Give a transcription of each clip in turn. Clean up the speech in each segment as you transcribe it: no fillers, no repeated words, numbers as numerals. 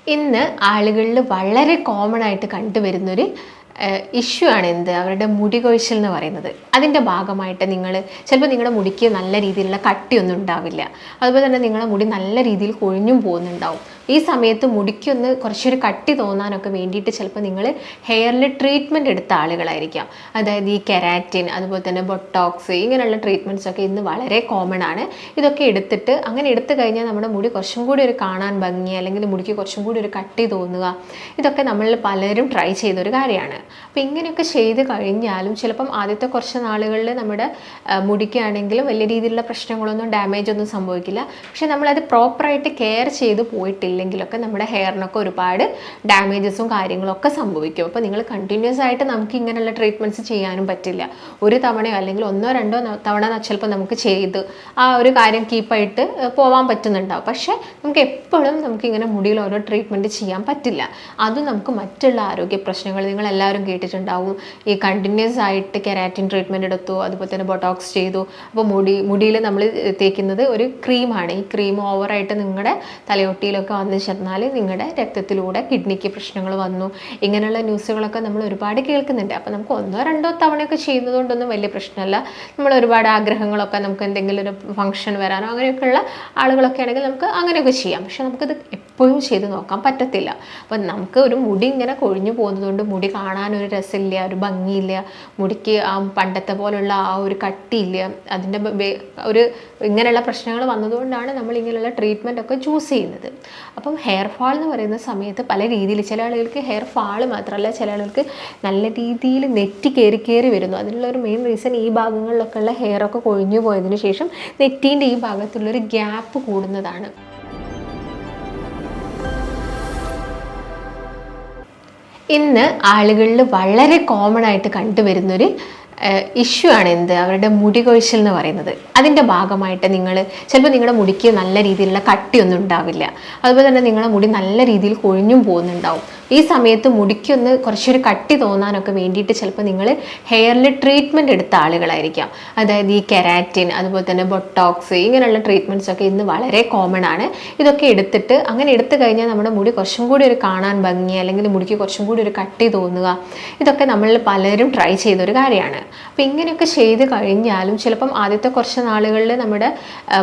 ഇന്ന് ആളുകളിൽ വളരെ കോമൺ ആയിട്ട് കണ്ടുവരുന്നൊരു ഇഷ്യൂ ആണ് എന്ത് അവരുടെ മുടി കൊഴിച്ചിൽ എന്ന് പറയുന്നത്. അതിൻ്റെ ഭാഗമായിട്ട് ചിലപ്പോൾ നിങ്ങളുടെ മുടിക്ക് നല്ല രീതിയിലുള്ള കട്ടിയൊന്നും ഉണ്ടാവില്ല. അതുപോലെ തന്നെ നിങ്ങളുടെ മുടി നല്ല രീതിയിൽ കൊഴിഞ്ഞും പോകുന്നുണ്ടാവും. ഈ സമയത്ത് മുടിക്കൊന്ന് കുറച്ചൊരു കട്ടി തോന്നാനൊക്കെ വേണ്ടിയിട്ട് ചിലപ്പോൾ നിങ്ങൾ ഹെയറിൽ ട്രീറ്റ്മെൻറ്റ് എടുത്ത ആളുകളായിരിക്കാം. അതായത് ഈ കെരാറ്റിൻ, അതുപോലെ തന്നെ ബൊട്ടോക്സ്, ഇങ്ങനെയുള്ള ട്രീറ്റ്മെൻറ്റ്സൊക്കെ ഇന്ന് വളരെ കോമൺ ആണ്. ഇതൊക്കെ എടുത്തിട്ട് അങ്ങനെ എടുത്തു കഴിഞ്ഞാൽ നമ്മുടെ മുടി കുറച്ചും കൂടി ഒരു കാണാൻ ഭംഗി, അല്ലെങ്കിൽ മുടിക്ക് കുറച്ചും കൂടി ഒരു കട്ടി തോന്നുക, ഇതൊക്കെ നമ്മൾ പലരും ട്രൈ ചെയ്തൊരു കാര്യമാണ്. അപ്പോൾ ഇങ്ങനെയൊക്കെ ചെയ്ത് കഴിഞ്ഞാലും ചിലപ്പം ആദ്യത്തെ കുറച്ച് നാളുകളിൽ നമ്മുടെ മുടിക്കാണെങ്കിലും വലിയ രീതിയിലുള്ള പ്രശ്നങ്ങളൊന്നും ഡാമേജ് ഒന്നും സംഭവിക്കില്ല. പക്ഷെ നമ്മളത് പ്രോപ്പറായിട്ട് കെയർ ചെയ്ത് പോയിട്ടില്ലെങ്കിലൊക്കെ നമ്മുടെ ഹെയറിനൊക്കെ ഒരുപാട് ഡാമേജസും കാര്യങ്ങളൊക്കെ സംഭവിക്കും. അപ്പോൾ നിങ്ങൾ കണ്ടിന്യൂസ് ആയിട്ട് നമുക്ക് ഇങ്ങനെയുള്ള ട്രീറ്റ്മെൻറ്റ്സ് ചെയ്യാനും പറ്റില്ല. ഒരു തവണയോ അല്ലെങ്കിൽ ഒന്നോ രണ്ടോ തവണ ചിലപ്പോൾ നമുക്ക് ചെയ്ത് ആ ഒരു കാര്യം കീപ്പായിട്ട് പോകാൻ പറ്റുന്നുണ്ടാവും. പക്ഷേ നമുക്ക് എപ്പോഴും നമുക്കിങ്ങനെ മുടിയിൽ ഓരോ ട്രീറ്റ്മെൻറ്റ് ചെയ്യാൻ പറ്റില്ല. അതും നമുക്ക് മറ്റുള്ള ആരോഗ്യ പ്രശ്നങ്ങൾ നിങ്ങളെല്ലാവരും കേട്ടിട്ടുണ്ടാവും. ഈ കണ്ടിന്യൂസ് ആയിട്ട് കെരാറ്റിൻ ട്രീറ്റ്മെൻറ്റ് എടുത്തു, അതുപോലെ തന്നെ ബൊട്ടോക്സ് ചെയ്തു. അപ്പോൾ മുടിയിൽ നമ്മൾ തേക്കുന്നത് ഒരു ക്രീമാണ്. ഈ ക്രീം ഓവറായിട്ട് നിങ്ങളുടെ തലയൊട്ടിയിലൊക്കെ വന്നു ചേർന്നാൽ നിങ്ങളുടെ രക്തത്തിലൂടെ കിഡ്നിക്ക് പ്രശ്നങ്ങൾ വന്നു, ഇങ്ങനെയുള്ള ന്യൂസുകളൊക്കെ നമ്മൾ ഒരുപാട് കേൾക്കുന്നുണ്ട്. അപ്പോൾ നമുക്ക് ഒന്നോ രണ്ടോ തവണയൊക്കെ ചെയ്യുന്നതുകൊണ്ടൊന്നും വലിയ പ്രശ്നമല്ല. നമ്മൾ ഒരുപാട് ആഗ്രഹങ്ങളൊക്കെ, നമുക്ക് എന്തെങ്കിലും ഒരു ഫംഗ്ഷൻ വരാനോ അങ്ങനെയൊക്കെയുള്ള ആളുകളൊക്കെ ആണെങ്കിൽ നമുക്ക് അങ്ങനെയൊക്കെ ചെയ്യാം. പക്ഷെ നമുക്കത് എപ്പോഴും ചെയ്ത് നോക്കാൻ പറ്റത്തില്ല. അപ്പം നമുക്ക് ഒരു മുടി ഇങ്ങനെ കൊഴിഞ്ഞു പോകുന്നതുകൊണ്ട് മുടി കാണാനൊരു രസമില്ല, ഒരു ഭംഗിയില്ല, മുടിക്ക് ആ പണ്ടത്തെ പോലുള്ള ആ ഒരു കട്ടിയില്ല. അതിൻ്റെ ഒരു ഇങ്ങനെയുള്ള പ്രശ്നങ്ങൾ വന്നതുകൊണ്ടാണ് നമ്മൾ ഇങ്ങനെയുള്ള ട്രീറ്റ്മെൻ്റ് ഒക്കെ ചൂസ് ചെയ്യുന്നത്. അപ്പം ഹെയർ ഫാൾ എന്ന് പറയുന്ന സമയത്ത് പല രീതിയിൽ, ചില ആളുകൾക്ക് ഹെയർ ഫാൾ മാത്രമല്ല, ചില ആളുകൾക്ക് നല്ല രീതിയിൽ നെറ്റി കയറി വരുന്നു. അതിനുള്ള ഒരു മെയിൻ റീസൺ ഈ ഭാഗങ്ങളിലൊക്കെ ഉള്ള ഹെയറൊക്കെ കൊഴിഞ്ഞു പോയതിന് ശേഷം നെറ്റീൻ്റെ ഈ ഭാഗത്തുള്ളൊരു ഗ്യാപ്പ് കൂടുന്നതാണ്. ഇന്ന് ആളുകളിൽ വളരെ കോമൺ ആയിട്ട് കണ്ടുവരുന്നൊരു ഇഷ്യൂ ആണ് എന്ത് അവരുടെ മുടി കൊഴിച്ചിൽ എന്ന് പറയുന്നത്. അതിൻ്റെ ഭാഗമായിട്ട് ചിലപ്പോൾ നിങ്ങളുടെ മുടിക്ക് നല്ല രീതിയിലുള്ള കട്ടിയൊന്നും ഉണ്ടാവില്ല. അതുപോലെ തന്നെ നിങ്ങളുടെ മുടി നല്ല രീതിയിൽ കൊഴിഞ്ഞും പോകുന്നുണ്ടാവും. ഈ സമയത്ത് മുടിക്കൊന്ന് കുറച്ചൊരു കട്ടി തോന്നാനൊക്കെ വേണ്ടിയിട്ട് ചിലപ്പോൾ നിങ്ങൾ ഹെയറിൽ ട്രീറ്റ്മെൻറ്റ് എടുത്ത ആളുകളായിരിക്കാം. അതായത് ഈ കെരാറ്റിൻ, അതുപോലെ തന്നെ ബൊട്ടോക്സ്, ഇങ്ങനെയുള്ള ട്രീറ്റ്മെൻറ്റ്സൊക്കെ ഇന്ന് വളരെ കോമൺ ആണ്. ഇതൊക്കെ എടുത്തിട്ട് അങ്ങനെ എടുത്തു കഴിഞ്ഞാൽ നമ്മുടെ മുടി കുറച്ചും കൂടി ഒരു കാണാൻ ഭംഗി, അല്ലെങ്കിൽ മുടിക്ക് കുറച്ചും കൂടി ഒരു കട്ടി തോന്നുക, ഇതൊക്കെ നമ്മൾ പലരും ട്രൈ ചെയ്തൊരു കാര്യമാണ്. അപ്പോൾ ഇങ്ങനെയൊക്കെ ചെയ്ത് കഴിഞ്ഞാലും ചിലപ്പം ആദ്യത്തെ കുറച്ച് നാളുകളിൽ നമ്മുടെ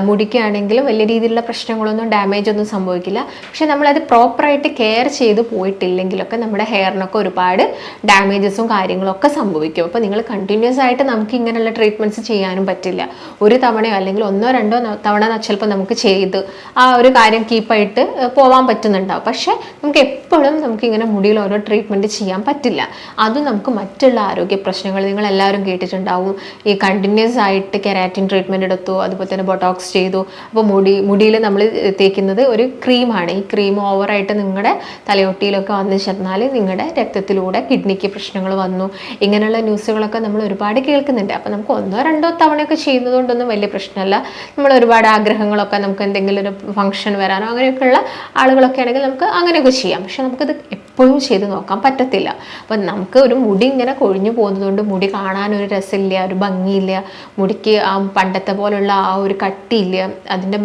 മുടിക്കാണെങ്കിലും വലിയ രീതിയിലുള്ള പ്രശ്നങ്ങളൊന്നും ഡാമേജ് ഒന്നും സംഭവിക്കില്ല. പക്ഷെ നമ്മളത് പ്രോപ്പറായിട്ട് കെയർ ചെയ്ത് പോയിട്ടില്ലെങ്കിലൊക്കെ നമ്മുടെ ഹെയറിനൊക്കെ ഒരുപാട് ഡാമേജസും കാര്യങ്ങളൊക്കെ സംഭവിക്കും. അപ്പോൾ നിങ്ങൾ കണ്ടിന്യൂസ് ആയിട്ട് നമുക്ക് ഇങ്ങനെയുള്ള ട്രീറ്റ്മെൻറ്റ്സ് ചെയ്യാനും പറ്റില്ല. ഒരു തവണയോ അല്ലെങ്കിൽ ഒന്നോ രണ്ടോ തവണ ചിലപ്പോൾ നമുക്ക് ചെയ്ത് ആ ഒരു കാര്യം കീപ്പായിട്ട് പോകാൻ പറ്റുന്നുണ്ടാവും. പക്ഷേ നമുക്ക് എപ്പോഴും നമുക്കിങ്ങനെ മുടിയിൽ ഓരോ ട്രീറ്റ്മെൻറ്റ് ചെയ്യാൻ പറ്റില്ല. അതും നമുക്ക് മറ്റുള്ള ആരോഗ്യ പ്രശ്നങ്ങൾ നിങ്ങളെല്ലാവരും കേട്ടിട്ടുണ്ടാവും. ഈ കണ്ടിന്യൂസ് ആയിട്ട് കെരാറ്റിൻ ട്രീറ്റ്മെൻറ്റ് എടുത്തു, അതുപോലെ തന്നെ ബൊട്ടോക്സ് ചെയ്തു. അപ്പോൾ മുടിയിൽ നമ്മൾ തേക്കുന്നത് ഒരു ക്രീമാണ്. ഈ ക്രീം ഓവറായിട്ട് നിങ്ങളുടെ തലയൊട്ടിയിലൊക്കെ വന്നു ചേർന്നാൽ നിങ്ങളുടെ രക്തത്തിലൂടെ കിഡ്നിക്ക് പ്രശ്നങ്ങൾ വന്നു, ഇങ്ങനെയുള്ള ന്യൂസുകളൊക്കെ നമ്മൾ ഒരുപാട് കേൾക്കുന്നുണ്ട്. അപ്പോൾ നമുക്ക് ഒന്നോ രണ്ടോ തവണയൊക്കെ ചെയ്യുന്നതുകൊണ്ടൊന്നും വലിയ പ്രശ്നമല്ല. നമ്മൾ ഒരുപാട് ആഗ്രഹങ്ങളൊക്കെ, നമുക്ക് എന്തെങ്കിലും ഒരു ഫംഗ്ഷൻ വരാനോ അങ്ങനെയൊക്കെയുള്ള ആളുകളൊക്കെ ആണെങ്കിൽ നമുക്ക് അങ്ങനെയൊക്കെ ചെയ്യാം. പക്ഷെ നമുക്കത് എപ്പോഴും ചെയ്ത് നോക്കാൻ പറ്റത്തില്ല. അപ്പം നമുക്ക് ഒരു മുടി ഇങ്ങനെ കൊഴിഞ്ഞു പോകുന്നതുകൊണ്ട് മുടി കാണാനൊരു രസമില്ല, ഒരു ഭംഗിയില്ല, മുടിക്ക് ആ പണ്ടത്തെ പോലുള്ള ആ ഒരു കട്ടിയില്ല. അതിൻ്റെ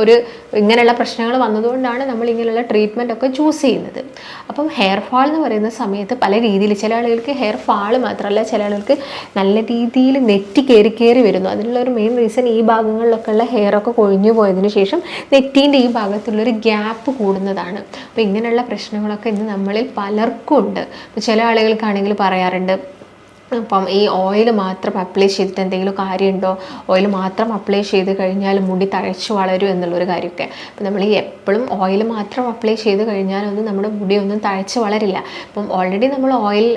ഒരു ഇങ്ങനെയുള്ള പ്രശ്നങ്ങൾ വന്നതുകൊണ്ടാണ് നമ്മൾ ഇങ്ങനെയുള്ള ട്രീറ്റ്മെൻ്റ് ഒക്കെ ചൂസ് ചെയ്യുന്നത്. അപ്പം ഹെയർ ഫാൾ എന്ന് പറയുന്ന സമയത്ത് പല രീതിയിൽ, ചില ആളുകൾക്ക് ഹെയർ ഫാൾ മാത്രമല്ല, ചില ആളുകൾക്ക് നല്ല രീതിയിൽ നെറ്റി കയറി വരുന്നു. അതിനുള്ള ഒരു മെയിൻ റീസൺ ഈ ഭാഗങ്ങളിലൊക്കെ ഉള്ള ഹെയറൊക്കെ കൊഴിഞ്ഞു പോയതിന് ശേഷം നെറ്റീൻ്റെ ഈ ഭാഗത്തുള്ളൊരു ഗ്യാപ്പ് കൂടുന്നതാണ്. അപ്പോൾ ഇങ്ങനെയുള്ള പ്രശ്നങ്ങളൊക്കെ ഇന്ന് നമ്മളിൽ പലർക്കും ഉണ്ട്. ഇപ്പോൾ ചില ആളുകൾക്കാണെങ്കിൽ പറയാറുണ്ട്, അപ്പം ഈ ഓയിൽ മാത്രം അപ്ലൈ ചെയ്തിട്ട് എന്തെങ്കിലും കാര്യമുണ്ടോ, ഓയിൽ മാത്രം അപ്ലൈ ചെയ്ത് കഴിഞ്ഞാൽ മുടി തഴച്ചു വളരും എന്നുള്ളൊരു കാര്യമൊക്കെ. അപ്പം നമ്മൾ ഈ എപ്പോഴും ഓയിൽ മാത്രം അപ്ലൈ ചെയ്ത് കഴിഞ്ഞാലൊന്നും നമ്മുടെ മുടിയൊന്നും തഴച്ച് വളരില്ല. അപ്പം ഓൾറെഡി നമ്മൾ ഓയിൽ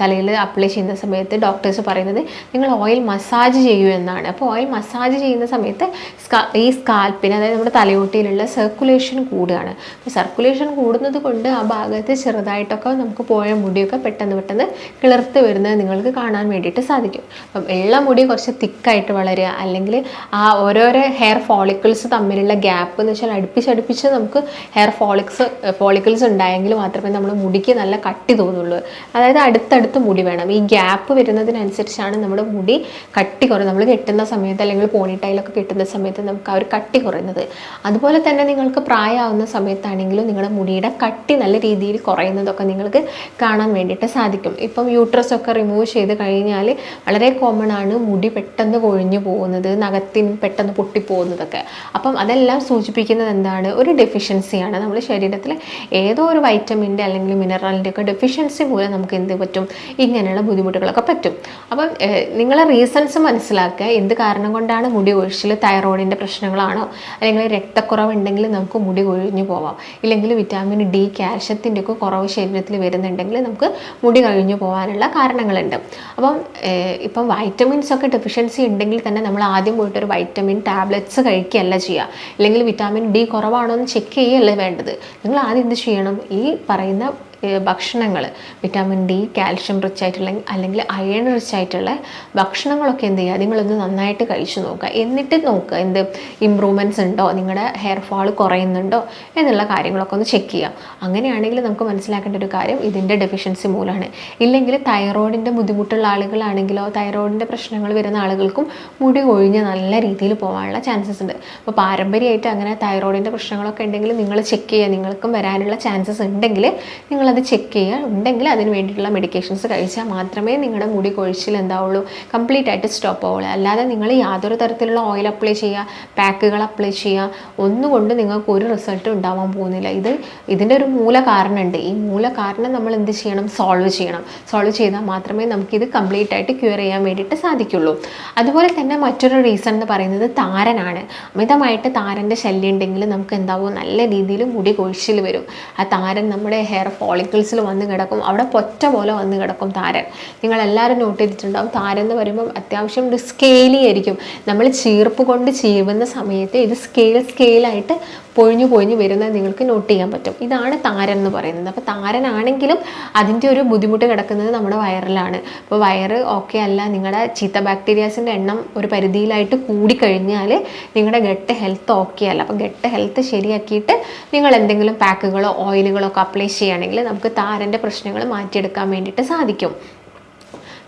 തലയിൽ അപ്ലൈ ചെയ്യുന്ന സമയത്ത് ഡോക്ടേഴ്സ് പറയുന്നത് നിങ്ങൾ ഓയിൽ മസാജ് ചെയ്യൂ എന്നാണ്. അപ്പോൾ ഓയിൽ മസാജ് ചെയ്യുന്ന സമയത്ത് ഈ സ്കാൽപ്പിന്, അതായത് നമ്മുടെ തലയോട്ടിയിലുള്ള സർക്കുലേഷൻ കൂടുകയാണ്. അപ്പോൾ സർക്കുലേഷൻ കൂടുന്നത് കൊണ്ട് ആ ഭാഗത്ത് ചെറുതായിട്ടൊക്കെ നമുക്ക് പോയ മുടിയൊക്കെ പെട്ടെന്ന് കിളിർത്ത് വരുന്നത് നിങ്ങൾക്ക് കാണാൻ വേണ്ടിയിട്ട് സാധിക്കും. അപ്പം ഉള്ള മുടി കുറച്ച് തിക്കായിട്ട് വളരുക, അല്ലെങ്കിൽ ആ ഓരോരോ ഹെയർ ഫോളിക്കിൾസ് തമ്മിലുള്ള ഗ്യാപ്പ് എന്ന് വെച്ചാൽ അടുപ്പിച്ചടുപ്പിച്ച് നമുക്ക് ഹെയർ ഫോളിക്കിൾസ് ഉണ്ടായെങ്കിൽ മാത്രമേ നമ്മുടെ മുടിക്ക് നല്ല കട്ടി തോന്നുള്ളൂ. അതായത് അടുത്തടുത്ത് മുടി വേണം. ഈ ഗ്യാപ്പ് വരുന്നതിനനുസരിച്ചാണ് നമ്മുടെ മുടി കട്ടി കുറയുന്നത്. നമ്മൾ കെട്ടുന്ന സമയത്ത് അല്ലെങ്കിൽ പോണിട്ടൈലൊക്കെ കെട്ടുന്ന സമയത്ത് നമുക്ക് ആ ഒരു കട്ടി കുറയുന്നത്. അതുപോലെ തന്നെ നിങ്ങൾക്ക് പ്രായമാവുന്ന സമയത്താണെങ്കിലും നിങ്ങളുടെ മുടിയുടെ കട്ടി നല്ല രീതിയിൽ കുറയുന്നതൊക്കെ നിങ്ങൾക്ക് കാണാൻ വേണ്ടിയിട്ട് സാധിക്കും. ഇപ്പം യൂട്രസ് ഒക്കെ റിമൂവ് ചെയ്ത് കഴിഞ്ഞാൽ വളരെ കോമൺ ആണ് മുടി പെട്ടെന്ന് കൊഴിഞ്ഞു പോകുന്നത്, നഖത്തിന് പെട്ടെന്ന് പൊട്ടിപ്പോകുന്നതൊക്കെ. അപ്പം അതെല്ലാം സൂചിപ്പിക്കുന്നത് എന്താണ്? ഒരു ഡെഫിഷ്യൻസിയാണ്. നമ്മുടെ ശരീരത്തിൽ ഏതോ ഒരു വൈറ്റമിൻ്റെ അല്ലെങ്കിൽ മിനറലിൻ്റെ ഒക്കെ ഡെഫിഷ്യൻസി മൂലം നമുക്ക് എന്ത് പറ്റും? ഇങ്ങനെയുള്ള ബുദ്ധിമുട്ടുകളൊക്കെ പറ്റും. അപ്പം നിങ്ങളെ റീസൺസ് മനസ്സിലാക്കുക. എന്ത് കാരണം കൊണ്ടാണ് മുടി കൊഴിച്ചിൽ? തൈറോയിഡിൻ്റെ പ്രശ്നങ്ങളാണോ, അല്ലെങ്കിൽ രക്തക്കുറവ് ഉണ്ടെങ്കിൽ നമുക്ക് മുടി കൊഴിഞ്ഞു പോവാം, ഇല്ലെങ്കിൽ വിറ്റാമിൻ ഡി കാൽഷ്യത്തിൻ്റെ ഒക്കെ കുറവ് ശരീരത്തിൽ വരുന്നുണ്ടെങ്കിൽ നമുക്ക് മുടി കഴിഞ്ഞു പോകാനുള്ള കാരണങ്ങളുണ്ട്. അപ്പം ഇപ്പം വൈറ്റമിൻസ് ഒക്കെ ഡെഫിഷ്യൻസി ഉണ്ടെങ്കിൽ തന്നെ നമ്മൾ ആദ്യം പോയിട്ട് ഒരു വൈറ്റമിൻ ടാബ്ലറ്റ്സ് കഴിക്കുകയല്ല ചെയ്യുക, അല്ലെങ്കിൽ വിറ്റാമിൻ ഡി കുറവാണോ എന്ന് ചെക്ക് ചെയ്യുകയല്ല വേണ്ടത്. നിങ്ങൾ ആദ്യം എന്ത് ചെയ്യണം? ഈ പറയുന്ന ഭക്ഷണങ്ങൾ, വിറ്റാമിൻ ഡി, കാൽഷ്യം റിച്ച് ആയിട്ടുള്ള അല്ലെങ്കിൽ അയൺ റിച്ച് ആയിട്ടുള്ള ഭക്ഷണങ്ങളൊക്കെ എന്ത് ചെയ്യുക? നിങ്ങളൊന്ന് നന്നായിട്ട് കഴിച്ചു നോക്കുക. എന്നിട്ട് നോക്കുക എന്ത് ഇമ്പ്രൂവ്മെൻറ്റ്സ് ഉണ്ടോ, നിങ്ങളുടെ ഹെയർ ഫാൾ കുറയുന്നുണ്ടോ എന്നുള്ള കാര്യങ്ങളൊക്കെ ഒന്ന് ചെക്ക് ചെയ്യുക. അങ്ങനെയാണെങ്കിൽ നമുക്ക് മനസ്സിലാക്കേണ്ട ഒരു കാര്യം ഇതിൻ്റെ ഡെഫിഷ്യൻസി മൂലമാണ്. ഇല്ലെങ്കിൽ തൈറോയിഡിൻ്റെ ബുദ്ധിമുട്ടുള്ള ആളുകളാണെങ്കിലോ തൈറോയിഡിൻ്റെ പ്രശ്നങ്ങൾ വരുന്ന ആളുകൾക്കും മുടി കൊഴിഞ്ഞ് നല്ല രീതിയിൽ പോകാനുള്ള ചാൻസസ് ഉണ്ട്. അപ്പോൾ പാരമ്പര്യമായിട്ട് അങ്ങനെ തൈറോയിഡിൻ്റെ പ്രശ്നങ്ങളൊക്കെ ഉണ്ടെങ്കിൽ നിങ്ങൾ ചെക്ക് ചെയ്യുക. നിങ്ങൾക്കും വരാനുള്ള ചാൻസസ് ഉണ്ടെങ്കിൽ നിങ്ങളത് ചെക്ക് ചെയ്യുക. ഉണ്ടെങ്കിൽ അതിന് വേണ്ടിയിട്ടുള്ള മെഡിക്കേഷൻസ് കഴിച്ചാൽ മാത്രമേ നിങ്ങളുടെ മുടി കൊഴിച്ചിൽ എന്താവുള്ളൂ, കംപ്ലീറ്റ് ആയിട്ട് സ്റ്റോപ്പ് ആവുള്ളൂ. അല്ലാതെ നിങ്ങൾ യാതൊരു തരത്തിലുള്ള ഓയിൽ അപ്ലൈ ചെയ്യുക, പാക്കുകൾ അപ്ലൈ ചെയ്യുക, ഒന്നുകൊണ്ട് നിങ്ങൾക്ക് ഒരു റിസൾട്ടും ഉണ്ടാവാൻ പോകുന്നില്ല. ഇതിൻ്റെ ഒരു മൂല കാരണമുണ്ട്. ഈ മൂല കാരണം നമ്മൾ എന്ത് ചെയ്യണം? സോൾവ് ചെയ്യണം. സോൾവ് ചെയ്താൽ മാത്രമേ നമുക്കിത് കംപ്ലീറ്റ് ആയിട്ട് ക്യൂർ ചെയ്യാൻ വേണ്ടിയിട്ട് സാധിക്കുള്ളൂ. അതുപോലെ തന്നെ മറ്റൊരു റീസൺ എന്ന് പറയുന്നത് താരനാണ്. അമിതമായിട്ട് താരൻ്റെ ശല്യം ഉണ്ടെങ്കിൽ നമുക്ക് എന്താവും? നല്ല രീതിയിൽ മുടി കൊഴിച്ചിൽ വരും. ആ താരൻ നമ്മുടെ ഹെയർ ഫോളിക്കിൾസിൽ വന്ന് കിടക്കും. അവിടെ പൊറ്റ പോലെ വന്ന് കിടക്കും താരൻ. നിങ്ങളെല്ലാവരും നോട്ട് ചെയ്തിട്ടുണ്ടാവും. താരൻ എന്ന് പറയുമ്പം അത്യാവശ്യം ഒരു സ്കെയിലി ആയിരിക്കും. നമ്മൾ ചീർപ്പ് കൊണ്ട് ചീവുന്ന സമയത്ത് ഇത് സ്കെയിലായിട്ട് പൊഴിഞ്ഞു വരുന്നത് നിങ്ങൾക്ക് നോട്ട് ചെയ്യാൻ പറ്റും. ഇതാണ് താരൻ എന്ന് പറയുന്നത്. അപ്പോൾ താരനാണെങ്കിലും അതിൻ്റെ ഒരു ബുദ്ധിമുട്ട് കിടക്കുന്നത് നമ്മുടെ വയറിലാണ്. അപ്പോൾ വയറ് ഓക്കെ അല്ല, നിങ്ങളുടെ ചീത്ത ബാക്ടീരിയാസിൻ്റെ എണ്ണം ഒരു പരിധിയിലായിട്ട് കൂടിക്കഴിഞ്ഞാൽ നിങ്ങളുടെ ഗട്ട് ഹെൽത്ത് ഓക്കെ അല്ല. അപ്പോൾ ഗട്ട് ഹെൽത്ത് ശരിയാക്കിയിട്ട് നിങ്ങൾ എന്തെങ്കിലും പാക്കുകളോ ഓയിലുകളോ ഒക്കെ അപ്ലൈ ചെയ്യുകയാണെങ്കിൽ നമുക്ക് താരൻ്റെ പ്രശ്നങ്ങൾ മാറ്റിയെടുക്കാൻ വേണ്ടിയിട്ട് സാധിക്കും.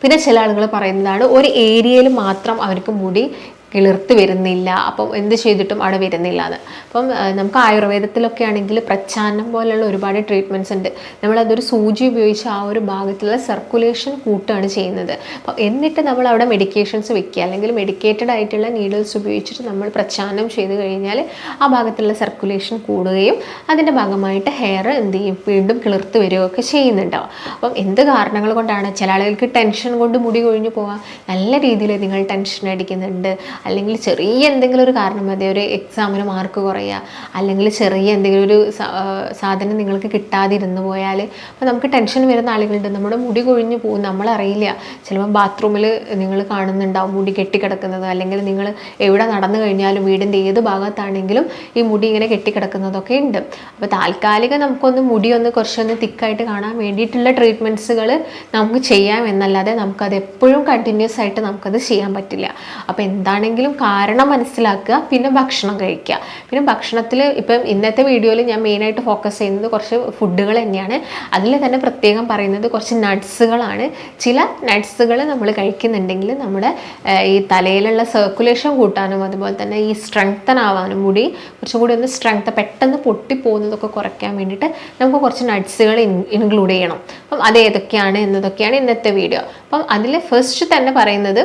പിന്നെ ചില ആളുകൾ പറയുന്നതാണ് ഒരു ഏരിയയിൽ മാത്രം അവർക്ക് മുടി കിളിർത്ത് വരുന്നില്ല, അപ്പം എന്ത് ചെയ്തിട്ടും അവിടെ വരുന്നില്ല എന്ന്. അപ്പം നമുക്ക് ആയുർവേദത്തിലൊക്കെ ആണെങ്കിൽ പ്രച്ഛാന്നം പോലെയുള്ള ഒരുപാട് ട്രീറ്റ്മെൻറ്റ്സ് ഉണ്ട്. നമ്മളതൊരു സൂചി ഉപയോഗിച്ച് ആ ഒരു ഭാഗത്തുള്ള സർക്കുലേഷൻ കൂട്ടുകയാണ് ചെയ്യുന്നത്. അപ്പം എന്നിട്ട് നമ്മൾ അവിടെ മെഡിക്കേഷൻസ് വെക്കുക, അല്ലെങ്കിൽ മെഡിക്കേറ്റഡ് ആയിട്ടുള്ള നീഡിൽസ് ഉപയോഗിച്ചിട്ട് നമ്മൾ പ്രച്ഛാന്നം ചെയ്ത് കഴിഞ്ഞാൽ ആ ഭാഗത്തുള്ള സർക്കുലേഷൻ കൂടുകയും അതിൻ്റെ ഭാഗമായിട്ട് ഹെയർ എന്ത് ചെയ്യും? വീണ്ടും കിളിർത്ത് വരികയൊക്കെ ചെയ്യുന്നുണ്ടാവും. അപ്പം എന്ത് കാരണങ്ങൾ കൊണ്ടാണ്? ചില ആളുകൾക്ക് ടെൻഷൻ കൊണ്ട് മുടി കൊഴിഞ്ഞു പോകാം. നല്ല രീതിയിൽ നിങ്ങൾ ടെൻഷൻ അടിക്കുന്നുണ്ട്, അല്ലെങ്കിൽ ചെറിയ എന്തെങ്കിലും ഒരു കാരണം മതി, ഒരു എക്സാമിന് മാർക്ക് കുറയുക, അല്ലെങ്കിൽ ചെറിയ എന്തെങ്കിലും ഒരു സാധനം നിങ്ങൾക്ക് കിട്ടാതിരുന്നു പോയാൽ അപ്പോൾ നമുക്ക് ടെൻഷൻ വരുന്ന ആളുകളുണ്ട്. നമ്മുടെ മുടി കൊഴിഞ്ഞു പോകും, നമ്മളറിയില്ല. ചിലപ്പോൾ ബാത്റൂമിൽ നിങ്ങൾ കാണുന്നുണ്ടാവും മുടി കെട്ടിക്കിടക്കുന്നത്, അല്ലെങ്കിൽ നിങ്ങൾ എവിടെ നടന്നു കഴിഞ്ഞാലും വീടിൻ്റെ ഏത് ഭാഗത്താണെങ്കിലും ഈ മുടി ഇങ്ങനെ കെട്ടിക്കിടക്കുന്നതൊക്കെ ഉണ്ട്. അപ്പോൾ താൽക്കാലികം നമുക്കൊന്ന് മുടിയൊന്ന് കുറച്ചൊന്ന് തിക്കായിട്ട് കാണാൻ വേണ്ടിയിട്ടുള്ള ട്രീറ്റ്മെൻറ്റ്സുകൾ നമുക്ക് ചെയ്യാം എന്നല്ലാതെ നമുക്കത് എപ്പോഴും കണ്ടിന്യൂസ് ആയിട്ട് നമുക്കത് ചെയ്യാൻ പറ്റില്ല. അപ്പോൾ എന്താണെങ്കിലും കാരണം മനസ്സിലാക്കുക, പിന്നെ ഭക്ഷണം കഴിക്കുക. പിന്നെ ഭക്ഷണത്തിൽ ഇപ്പം ഇന്നത്തെ വീഡിയോയിൽ ഞാൻ മെയിനായിട്ട് ഫോക്കസ് ചെയ്യുന്നത് കുറച്ച് ഫുഡുകൾ തന്നെയാണ്. അതിൽ തന്നെ പ്രത്യേകം പറയുന്നത് കുറച്ച് നട്ട്സുകളാണ്. ചില നട്ട്സുകൾ നമ്മൾ കഴിക്കുന്നുണ്ടെങ്കിൽ നമ്മുടെ ഈ തലയിലുള്ള സർക്കുലേഷൻ കൂട്ടാനും അതുപോലെ തന്നെ ഈ സ്ട്രെങ്തൻ ആവാനും മുടി കുറച്ചും കൂടി ഒന്ന് പെട്ടെന്ന് പൊട്ടിപ്പോകുന്നതൊക്കെ കുറയ്ക്കാൻ വേണ്ടിയിട്ട് നമുക്ക് കുറച്ച് നട്ട്സുകൾ ഇൻക്ലൂഡ് ചെയ്യണം. അപ്പം അത് ഏതൊക്കെയാണ് എന്നതൊക്കെയാണ് ഇന്നത്തെ വീഡിയോ. അപ്പം അതിൽ ഫസ്റ്റ് തന്നെ പറയുന്നത്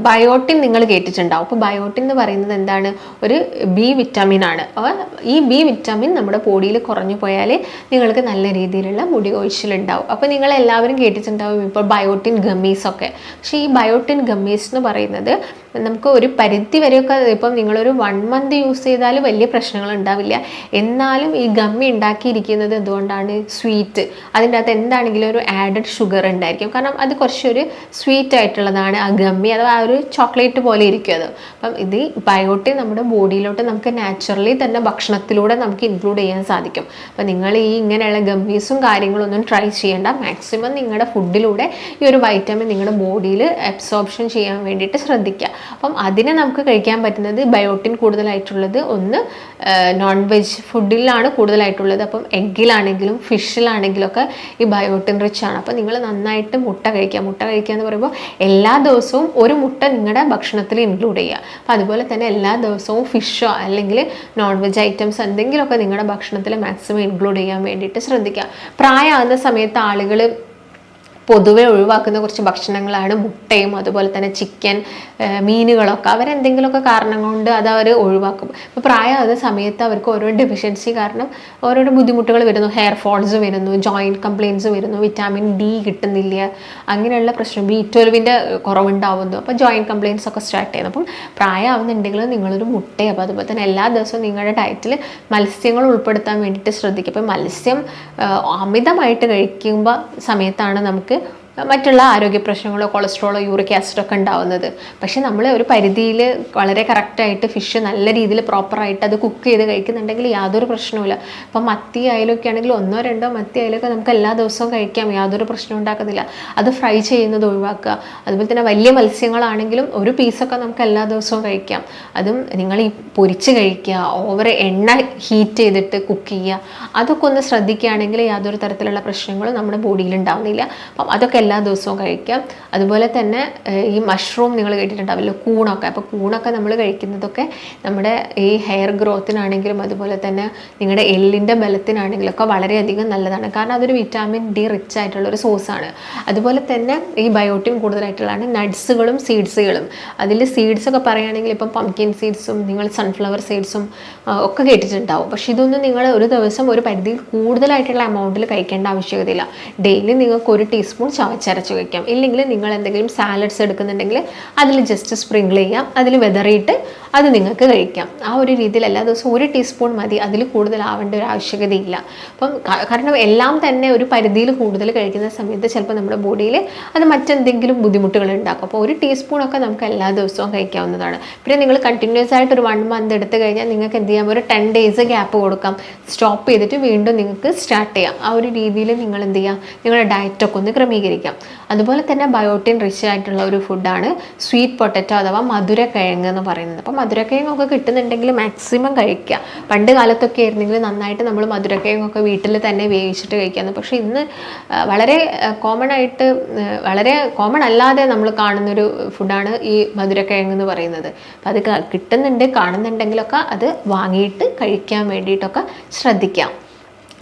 ബയോട്ടിൻ നിങ്ങൾ കേട്ടിട്ടുണ്ടാവും. അപ്പോൾ ബയോട്ടിൻ എന്ന് പറയുന്നത് എന്താണ്? ഒരു ബി വിറ്റാമിൻ ആണ്. അപ്പോൾ ഈ ബി വിറ്റാമിൻ നമ്മുടെ ബോഡിയിൽ കുറഞ്ഞു പോയാൽ നിങ്ങൾക്ക് നല്ല രീതിയിലുള്ള മുടി കൊഴിച്ചിലുണ്ടാവും. അപ്പോൾ നിങ്ങളെല്ലാവരും കേട്ടിട്ടുണ്ടാവും ഇപ്പോൾ ബയോട്ടിൻ ഗമ്മീസൊക്കെ. പക്ഷേ ഈ ബയോട്ടിൻ ഗമ്മീസ് എന്ന് പറയുന്നത് നമുക്ക് ഒരു പരിധി വരെയൊക്കെ ഇപ്പം നിങ്ങളൊരു 1 month യൂസ് ചെയ്താൽ വലിയ പ്രശ്നങ്ങൾ ഉണ്ടാവില്ല. എന്നാലും ഈ ഗമ്മി ഉണ്ടാക്കിയിരിക്കുന്നത് എന്തുകൊണ്ടാണ്? സ്വീറ്റ്. അതിൻ്റെ അകത്ത് എന്താണെങ്കിലും ഒരു ആഡഡ് ഷുഗർ ഉണ്ടായിരിക്കും. കാരണം അത് കുറച്ചൊരു സ്വീറ്റ് ആയിട്ടുള്ളതാണ് ആ ഗമ്മി ബ്രൗണി അഥവാ ആ ഒരു ചോക്ലേറ്റ് പോലെ ഇരിക്കും അത്. അപ്പം ഇത് ബയോട്ടിൻ നമ്മുടെ ബോഡിയിലോട്ട് നമുക്ക് നാച്ചുറലി തന്നെ ഭക്ഷണത്തിലൂടെ നമുക്ക് ഇൻക്ലൂഡ് ചെയ്യാൻ സാധിക്കും. അപ്പം നിങ്ങൾ ഈ ഇങ്ങനെയുള്ള ഗമ്മീസും കാര്യങ്ങളൊന്നും ട്രൈ ചെയ്യേണ്ട. മാക്സിമം നിങ്ങളുടെ ഫുഡിലൂടെ ഈ ഒരു വൈറ്റമിൻ നിങ്ങളുടെ ബോഡിയിൽ അബ്സോർപ്ഷൻ ചെയ്യാൻ വേണ്ടിയിട്ട് ശ്രദ്ധിക്കുക. അപ്പം അതിനെ നമുക്ക് കഴിക്കാൻ പറ്റുന്നത് ബയോട്ടിൻ കൂടുതലായിട്ടുള്ളത് ഒന്ന് നോൺ വെജ് ഫുഡിലാണ് കൂടുതലായിട്ടുള്ളത്. അപ്പം എഗ്ഗിലാണെങ്കിലും ഫിഷിലാണെങ്കിലും ഒക്കെ ഈ ബയോട്ടിൻ റിച്ച് ആണ്. അപ്പോൾ നിങ്ങൾ നന്നായിട്ട് മുട്ട കഴിക്കുക. മുട്ട കഴിക്കുക എന്ന് പറയുമ്പോൾ എല്ലാ ദിവസവും ഒരു മുട്ട നിങ്ങളുടെ ഭക്ഷണത്തിൽ ഇൻക്ലൂഡ് ചെയ്യുക. അപ്പോൾ അതുപോലെ തന്നെ എല്ലാ ദിവസവും ഫിഷോ അല്ലെങ്കിൽ നോൺ വെജ് ഐറ്റംസ് എന്തെങ്കിലുമൊക്കെ നിങ്ങളുടെ ഭക്ഷണത്തിൽ മാക്സിമം ഇൻക്ലൂഡ് ചെയ്യാൻ വേണ്ടിയിട്ട് ശ്രദ്ധിക്കുക. പ്രായമാകുന്ന സമയത്ത് ആളുകൾ പൊതുവെ ഒഴിവാക്കുന്ന കുറച്ച് ഭക്ഷണങ്ങളാണ് മുട്ടയും അതുപോലെ തന്നെ ചിക്കൻ, മീനുകളൊക്കെ. അവരെന്തെങ്കിലുമൊക്കെ കാരണം കൊണ്ട് അത് അവർ ഒഴിവാക്കും. ഇപ്പോൾ പ്രായമാകുന്ന സമയത്ത് അവർക്ക് ഓരോ ഡെഫിഷ്യൻസി കാരണം ഓരോരോ ബുദ്ധിമുട്ടുകൾ വരുന്നു. ഹെയർ ഫോൾസ് വരുന്നു, ജോയിൻറ്റ് കംപ്ലയിൻറ്റ്സ് വരുന്നു, വിറ്റാമിൻ ഡി കിട്ടുന്നില്ല, അങ്ങനെയുള്ള പ്രശ്നം, B12 കുറവുണ്ടാവുന്നു. അപ്പോൾ ജോയിൻറ്റ് കംപ്ലയിൻറ്റ്സ് ഒക്കെ സ്റ്റാർട്ട് ചെയ്യുന്നു. അപ്പം പ്രായമാവുന്നുണ്ടെങ്കിൽ നിങ്ങളൊരു മുട്ടയും അപ്പോൾ അതുപോലെ തന്നെ എല്ലാ ദിവസവും നിങ്ങളുടെ ഡയറ്റിൽ മത്സ്യങ്ങൾ ഉൾപ്പെടുത്താൻ വേണ്ടിയിട്ട് ശ്രദ്ധിക്കുക. അപ്പോൾ മത്സ്യം അമിതമായിട്ട് കഴിക്കുമ്പോൾ സമയത്താണ് നമുക്ക് മറ്റുള്ള ആരോഗ്യ പ്രശ്നങ്ങളോ കൊളസ്ട്രോളോ യൂറിക് ആസിഡോ ഒക്കെ ഉണ്ടാവുന്നത്. പക്ഷെ നമ്മൾ ഒരു പരിധിയിൽ വളരെ കറക്റ്റായിട്ട് ഫിഷ് നല്ല രീതിയിൽ പ്രോപ്പറായിട്ട് അത് കുക്ക് ചെയ്ത് കഴിക്കുന്നുണ്ടെങ്കിൽ യാതൊരു പ്രശ്നവുമില്ല. ഇപ്പം മത്തി ആയാലൊക്കെ ആണെങ്കിൽ 1-2 മത്തി ആയാലൊക്കെ നമുക്ക് എല്ലാ ദിവസവും കഴിക്കാം, യാതൊരു പ്രശ്നം ഉണ്ടാക്കുന്നില്ല. അത് ഫ്രൈ ചെയ്യുന്നത് ഒഴിവാക്കുക. അതുപോലെ തന്നെ വലിയ മത്സ്യങ്ങളാണെങ്കിലും ഒരു പീസൊക്കെ നമുക്ക് എല്ലാ ദിവസവും കഴിക്കാം. അതും നിങ്ങൾ ഈ പൊരിച്ച് കഴിക്കുക, ഓവർ എണ്ണ ഹീറ്റ് ചെയ്തിട്ട് കുക്ക് ചെയ്യുക, അതൊക്കെ ഒന്ന് ശ്രദ്ധിക്കുകയാണെങ്കിൽ യാതൊരു തരത്തിലുള്ള പ്രശ്നങ്ങളും നമ്മുടെ ബോഡിയിൽ ഉണ്ടാവുന്നില്ല. അപ്പം അതൊക്കെ എല്ലാ ദിവസവും കഴിക്കാം. അതുപോലെ തന്നെ ഈ മഷ്റൂം നിങ്ങൾ കേട്ടിട്ടുണ്ടാവില്ലോ, കൂണൊക്കെ. അപ്പോൾ കൂണൊക്കെ നമ്മൾ കഴിക്കുന്നതൊക്കെ നമ്മുടെ ഈ ഹെയർ ഗ്രോത്തിനാണെങ്കിലും അതുപോലെ തന്നെ നിങ്ങളുടെ എല്ലിൻ്റെ ബലത്തിനാണെങ്കിലും ഒക്കെ വളരെയധികം നല്ലതാണ്. കാരണം അതൊരു വിറ്റാമിൻ ഡി റിച്ച് ആയിട്ടുള്ള ഒരു സോഴ്സാണ്. അതുപോലെ തന്നെ ഈ ബയോട്ടിൻ കൂടുതലായിട്ടുള്ളതാണ് നട്ട്സുകളും സീഡ്സുകളും. അതിൽ സീഡ്സ് ഒക്കെ പറയുകയാണെങ്കിൽ ഇപ്പം പംകിൻ സീഡ്സും നിങ്ങൾ സൺഫ്ലവർ സീഡ്സും ഒക്കെ കേട്ടിട്ടുണ്ടാവും. പക്ഷേ ഇതൊന്നും നിങ്ങൾ ഒരു ദിവസം ഒരു പരിധിയിൽ കൂടുതലായിട്ടുള്ള എമൗണ്ടിൽ കഴിക്കേണ്ട ആവശ്യകതയില്ല. ഡെയിലി നിങ്ങൾക്ക് 1 ടീസ്പൂൺ ചവച്ചരച്ച് കഴിക്കാം. ഇല്ലെങ്കിൽ നിങ്ങൾ എന്തെങ്കിലും സാലഡ്സ് എടുക്കുന്നുണ്ടെങ്കിൽ അതിൽ ജസ്റ്റ് സ്പ്രിങ്കിൾ ചെയ്യാം, അതിൽ വെതറിയിട്ട് അത് നിങ്ങൾക്ക് കഴിക്കാം. ആ ഒരു രീതിയിൽ എല്ലാ ദിവസവും 1 ടീസ്പൂൺ മതി, അതിൽ കൂടുതലാവേണ്ട ഒരു ആവശ്യകതയില്ല. അപ്പം കാരണം എല്ലാം തന്നെ ഒരു പരിധിയിൽ കൂടുതൽ കഴിക്കുന്ന സമയത്ത് ചിലപ്പോൾ നമ്മുടെ ബോഡിയിൽ അത് മറ്റെന്തെങ്കിലും ബുദ്ധിമുട്ടുകൾ ഉണ്ടാക്കും. അപ്പോൾ 1 ടീസ്പൂണൊക്കെ നമുക്ക് എല്ലാ ദിവസവും കഴിക്കാവുന്നതാണ്. പിന്നെ നിങ്ങൾ കണ്ടിന്യൂസ് ആയിട്ട് ഒരു 1 മന്ത് എടുത്തു കഴിഞ്ഞാൽ നിങ്ങൾക്ക് എന്ത് ചെയ്യാം, ഒരു 10 ഡേയ്സ് ഗ്യാപ്പ് കൊടുക്കാം, സ്റ്റോപ്പ് ചെയ്തിട്ട് വീണ്ടും നിങ്ങൾക്ക് സ്റ്റാർട്ട് ചെയ്യാം. ആ ഒരു രീതിയിൽ നിങ്ങൾ എന്ത് ചെയ്യാം, നിങ്ങളുടെ ഡയറ്റൊക്കെ ഒന്ന് ക്രമീകരിക്കാം. അതുപോലെ തന്നെ ബയോട്ടിൻ റിച്ച് ആയിട്ടുള്ള ഒരു ഫുഡാണ് സ്വീറ്റ് പൊട്ടറ്റോ അഥവാ മധുരക്കിഴങ്ങ് എന്ന് പറയുന്നത്. അപ്പോൾ മധുരക്കിഴങ്ങൊക്കെ കിട്ടുന്നുണ്ടെങ്കിൽ മാക്സിമം കഴിക്കുക. പണ്ട് കാലത്തൊക്കെ ആയിരുന്നെങ്കിൽ നന്നായിട്ട് നമ്മൾ മധുരക്കിഴങ്ങൊക്കെ വീട്ടിൽ തന്നെ വേവിച്ചിട്ട് കഴിക്കാമെന്ന്. പക്ഷേ ഇന്ന് വളരെ കോമൺ അല്ലാതെ നമ്മൾ കാണുന്നൊരു ഫുഡാണ് ഈ മധുരക്കിഴങ്ങ് എന്ന് പറയുന്നത്. അപ്പോൾ അത് കാണുന്നുണ്ടെങ്കിലൊക്കെ അത് വാങ്ങിയിട്ട് കഴിക്കാൻ വേണ്ടിയിട്ടൊക്കെ ശ്രദ്ധിക്കാം.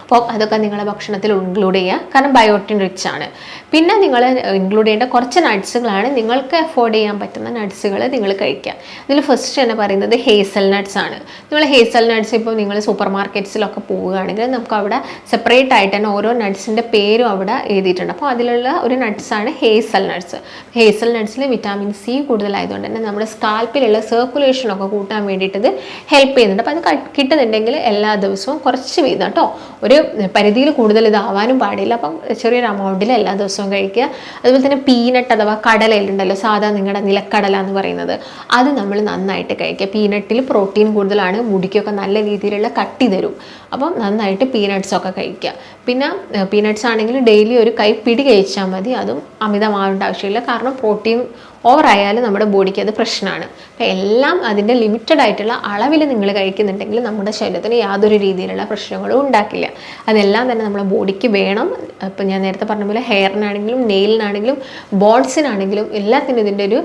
അപ്പോൾ അതൊക്കെ നിങ്ങളുടെ ഭക്ഷണത്തിൽ ഇൻക്ലൂഡ് ചെയ്യുക, കാരണം ബയോട്ടിൻ റിച്ച് ആണ്. പിന്നെ നിങ്ങൾ ഇൻക്ലൂഡ് ചെയ്യേണ്ട കുറച്ച് നട്ട്സുകളാണ്. നിങ്ങൾക്ക് അഫോർഡ് ചെയ്യാൻ പറ്റുന്ന നട്ട്സുകൾ നിങ്ങൾ കഴിക്കുക. ഇതിൽ ഫസ്റ്റ് തന്നെ പറയുന്നത് ഹേസൽ നട്ട്സ് ആണ്. നിങ്ങൾ ഹേസൽ നട്ട്സ് ഇപ്പോൾ നിങ്ങൾ സൂപ്പർ മാർക്കറ്റ്സിലൊക്കെ പോവുകയാണെങ്കിൽ നമുക്ക് അവിടെ സെപ്പറേറ്റ് ആയിട്ട് തന്നെ ഓരോ നട്ട്സിൻ്റെ പേരും അവിടെ എഴുതിയിട്ടുണ്ട്. അപ്പോൾ അതിലുള്ള ഒരു നട്ട്സാണ് ഹേസൽ നട്ട്സ്. ഹേസൽ നട്ട്സിൽ വിറ്റാമിൻ സി കൂടുതലായതുകൊണ്ട് തന്നെ നമ്മുടെ സ്കാൽപ്പിലുള്ള സർക്കുലേഷനൊക്കെ കൂട്ടാൻ വേണ്ടിയിട്ട് ഇത് ഹെൽപ്പ് ചെയ്യുന്നുണ്ട്. അപ്പോൾ അത് കിട്ടുന്നുണ്ടെങ്കിൽ എല്ലാ ദിവസവും കുറച്ച് വീതം കേട്ടോ, ഒരു പരിധിയിൽ കൂടുതൽ ഇതാവാനും പാടില്ല. അപ്പം ചെറിയൊരു എമൗണ്ടിൽ എല്ലാ ദിവസവും കഴിക്കുക. അതുപോലെ തന്നെ പീനട്ട് അഥവാ കടലയിലുണ്ടല്ലോ, സാധാ നിങ്ങളുടെ നിലക്കടല എന്ന് പറയുന്നത്, അത് നമ്മൾ നന്നായിട്ട് കഴിക്കുക. പീനട്ടിൽ പ്രോട്ടീൻ കൂടുതലാണ്, മുടിക്കൊക്കെ നല്ല രീതിയിലുള്ള കട്ടി തരും. അപ്പം നന്നായിട്ട് പീനട്ട്സൊക്കെ കഴിക്കുക. പിന്നെ പീനട്ട്സ് ആണെങ്കിൽ ഡെയിലി ഒരു കൈപ്പിടി കഴിച്ചാൽ മതി, അതും അമിതമാവേണ്ട ആവശ്യമില്ല. കാരണം പ്രോട്ടീൻ ഓവറായാലും നമ്മുടെ ബോഡിക്ക് അത് പ്രശ്നമാണ്. അപ്പോൾ എല്ലാം അതിൻ്റെ ലിമിറ്റഡ് ആയിട്ടുള്ള അളവിൽ നിങ്ങൾ കഴിക്കുന്നുണ്ടെങ്കിൽ നമ്മുടെ ശരീരത്തിന് യാതൊരു രീതിയിലുള്ള പ്രശ്നങ്ങളും ഉണ്ടാക്കില്ല. അതെല്ലാം തന്നെ നമ്മുടെ ബോഡിക്ക് വേണം. ഇപ്പം ഞാൻ നേരത്തെ പറഞ്ഞ പോലെ ഹെയറിനാണെങ്കിലും നെയിലിനാണെങ്കിലും ബോൺസിനാണെങ്കിലും എല്ലാത്തിനും ഇതിൻ്റെ ഒരു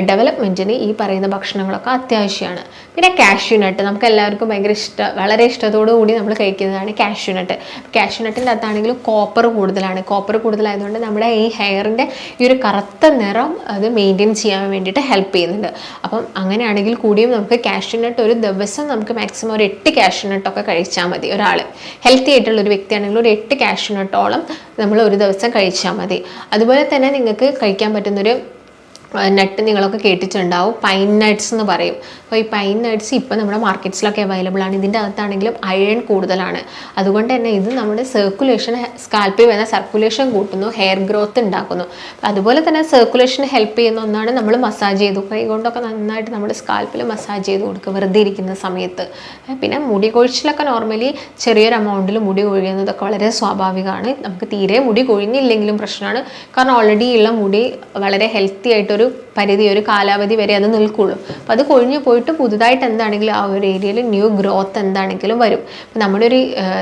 ഡെവലപ്മെൻറ്റിന് ഈ പറയുന്ന ഭക്ഷണങ്ങളൊക്കെ അത്യാവശ്യമാണ്. പിന്നെ കാഷ്യൂനട്ട് നമുക്ക് എല്ലാവർക്കും വളരെ ഇഷ്ടത്തോടു കൂടി നമ്മൾ കഴിക്കുന്നതാണ് കാഷ്യൂനട്ട്. കാഷ്യൂനട്ടിൻ്റെ അകത്താണെങ്കിലും കോപ്പർ കൂടുതലാണ്. കോപ്പർ കൂടുതലായതുകൊണ്ട് നമ്മുടെ ഈ ഹെയറിൻ്റെ ഈ ഒരു കറുത്ത നിറം അത് മെയിൻറ്റെയിൻ ചെയ്യാൻ വേണ്ടിയിട്ട് ഹെൽപ്പ് ചെയ്യുന്നുണ്ട്. അപ്പം അങ്ങനെയാണെങ്കിൽ കൂടിയും നമുക്ക് കാഷ്യൂനട്ട് ഒരു ദിവസം നമുക്ക് മാക്സിമം ഒരു 8 കാഷ്യൂനട്ടൊക്കെ കഴിച്ചാൽ മതി. ഒരാൾ ഹെൽത്തി ആയിട്ടുള്ള ഒരു വ്യക്തിയാണെങ്കിൽ ഒരു 8 കാഷ്യൂനട്ടോളം നമ്മൾ ഒരു ദിവസം കഴിച്ചാൽ മതി. അതുപോലെ തന്നെ നിങ്ങൾക്ക് കഴിക്കാൻ പറ്റുന്നൊരു നട്ട് നിങ്ങളൊക്കെ കേട്ടിട്ടുണ്ടാവും, പൈൻ നട്ട്സ് എന്ന് പറയും. അപ്പോൾ ഈ പൈൻ നട്ട്സ് ഇപ്പോൾ നമ്മുടെ മാർക്കറ്റ്സിലൊക്കെ അവൈലബിൾ ആണ്. ഇതിൻ്റെ അകത്താണെങ്കിലും അയൺ കൂടുതലാണ്. അതുകൊണ്ട് തന്നെ ഇത് നമ്മുടെ സർക്കുലേഷൻ, സ്കാൽപ്പിൽ വരുന്ന സർക്കുലേഷൻ കൂട്ടുന്നു, ഹെയർ ഗ്രോത്ത് ഉണ്ടാക്കുന്നു. അതുപോലെ തന്നെ സർക്കുലേഷൻ ഹെൽപ്പ് ചെയ്യുന്ന ഒന്നാണ് നമ്മൾ മസാജ് ചെയ്തു, കൈ കൊണ്ടൊക്കെ നന്നായിട്ട് നമ്മുടെ സ്കാൽപ്പിൽ മസാജ് ചെയ്ത് കൊടുക്കുക വെറുതെ ഇരിക്കുന്ന സമയത്ത്. പിന്നെ മുടി കൊഴിച്ചിലൊക്കെ നോർമലി ചെറിയൊരു എമൗണ്ടിൽ മുടി കൊഴിയുന്നതൊക്കെ വളരെ സ്വാഭാവികമാണ്. നമുക്ക് തീരെ മുടി കൊഴിഞ്ഞില്ലെങ്കിലും പ്രശ്നമാണ്. കാരണം ഓൾറെഡി ഉള്ള മുടി വളരെ ഹെൽത്തി ആയിട്ടൊരു പരിധി, ഒരു കാലാവധി വരെ അത് നിൽക്കുള്ളൂ. അപ്പോൾ അത് കൊഴിഞ്ഞു പോയിട്ട് പുതുതായിട്ട് എന്താണെങ്കിലും ആ ഒരു ഏരിയയിൽ ന്യൂ ഗ്രോത്ത് എന്താണെങ്കിലും വരും. അപ്പോൾ നമ്മുടെ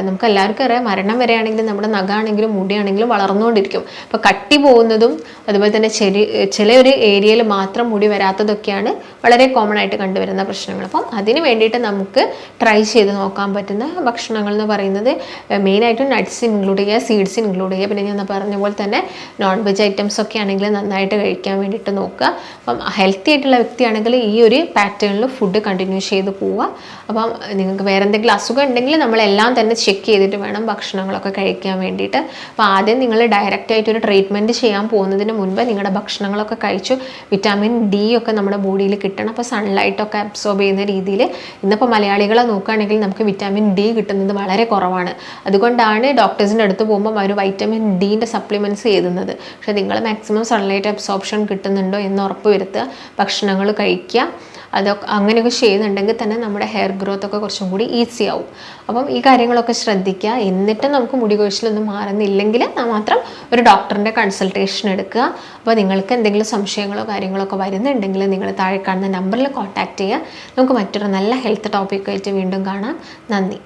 നമുക്ക് എല്ലാവർക്കും അറിയാം, മരണം വരെയാണെങ്കിലും നമ്മുടെ നഖമാണെങ്കിലും മുടിയാണെങ്കിലും വളർന്നുകൊണ്ടിരിക്കും. അപ്പോൾ കട്ടി പോകുന്നതും അതുപോലെ തന്നെ ചില ഒരു ഏരിയയിൽ മാത്രം മുടി വരാത്തതൊക്കെയാണ് വളരെ കോമൺ ആയിട്ട് കണ്ടുവരുന്ന പ്രശ്നങ്ങൾ. അപ്പം അതിന് വേണ്ടിയിട്ട് നമുക്ക് ട്രൈ ചെയ്ത് നോക്കാൻ പറ്റുന്ന ഭക്ഷണങ്ങൾ എന്ന് പറയുന്നത് മെയിനായിട്ടും നട്ട്സ് ഇൻക്ലൂഡ് ചെയ്യുക, സീഡ്സ് ഇൻക്ലൂഡ് ചെയ്യുക. പിന്നെ ഞാൻ പറഞ്ഞ പോലെ തന്നെ നോൺ വെജ് ഐറ്റംസ് ഒക്കെ ആണെങ്കിൽ നന്നായിട്ട് കഴിക്കാൻ വേണ്ടിയിട്ട് നോക്കുക. അപ്പം ഹെൽത്തി ആയിട്ടുള്ള വ്യക്തിയാണെങ്കിൽ ഈ ഒരു പാറ്റേണിൽ ഫുഡ് കണ്ടിന്യൂ ചെയ്ത് പോവുക. അപ്പം നിങ്ങൾക്ക് വേറെ എന്തെങ്കിലും അസുഖം ഉണ്ടെങ്കിൽ നമ്മളെല്ലാം തന്നെ ചെക്ക് ചെയ്തിട്ട് വേണം ഭക്ഷണങ്ങളൊക്കെ കഴിക്കാൻ വേണ്ടിയിട്ട്. അപ്പോൾ ആദ്യം നിങ്ങൾ ഡയറക്റ്റ് ആയിട്ട് ഒരു ട്രീറ്റ്മെൻറ്റ് ചെയ്യാൻ പോകുന്നതിന് മുൻപ് നിങ്ങളുടെ ഭക്ഷണങ്ങളൊക്കെ കഴിച്ചു വിറ്റാമിൻ ഡി ഒക്കെ നമ്മുടെ ബോഡിയിൽ കിട്ടണം. അപ്പോൾ സൺലൈറ്റൊക്കെ അബ്സോർബ് ചെയ്യുന്ന രീതിയിൽ ഇന്നിപ്പോൾ മലയാളികളെ നോക്കുകയാണെങ്കിൽ നമുക്ക് വിറ്റാമിൻ ഡി കിട്ടുന്നത് വളരെ കുറവാണ്. അതുകൊണ്ടാണ് ഡോക്ടേഴ്സിൻ്റെ അടുത്ത് പോകുമ്പോൾ അവർ വൈറ്റമിൻ ഡീൻ്റെ സപ്ലിമെൻറ്റ്സ് എഴുതുന്നത്. പക്ഷേ നിങ്ങൾ മാക്സിമം സൺലൈറ്റ് അബ്സോർപ്ഷൻ കിട്ടുന്നുണ്ടോ എന്ന് ഉറപ്പ് വരുത്തുക, ഭക്ഷണങ്ങൾ കഴിക്കുക. അതൊക്കെ അങ്ങനെയൊക്കെ ചെയ്യുന്നുണ്ടെങ്കിൽ തന്നെ നമ്മുടെ ഹെയർ ഗ്രോത്ത് ഒക്കെ കുറച്ചും കൂടി ഈസി ആവും. അപ്പം ഈ കാര്യങ്ങളൊക്കെ ശ്രദ്ധിക്കുക. എന്നിട്ട് നമുക്ക് മുടി കൊഴിച്ചിലൊന്നും മാറുന്നില്ലെങ്കിൽ മാത്രം ഒരു ഡോക്ടറിൻ്റെ കൺസൾട്ടേഷൻ എടുക്കുക. അപ്പോൾ നിങ്ങൾക്ക് എന്തെങ്കിലും സംശയങ്ങളോ കാര്യങ്ങളോ ഒക്കെ വരുന്നുണ്ടെങ്കിൽ നിങ്ങൾ താഴെ കാണുന്ന നമ്പറിൽ കോൺടാക്റ്റ് ചെയ്യുക. നമുക്ക് മറ്റൊരു നല്ല ഹെൽത്ത് ടോപ്പിക്കായിട്ട് വീണ്ടും കാണാം. നന്ദി.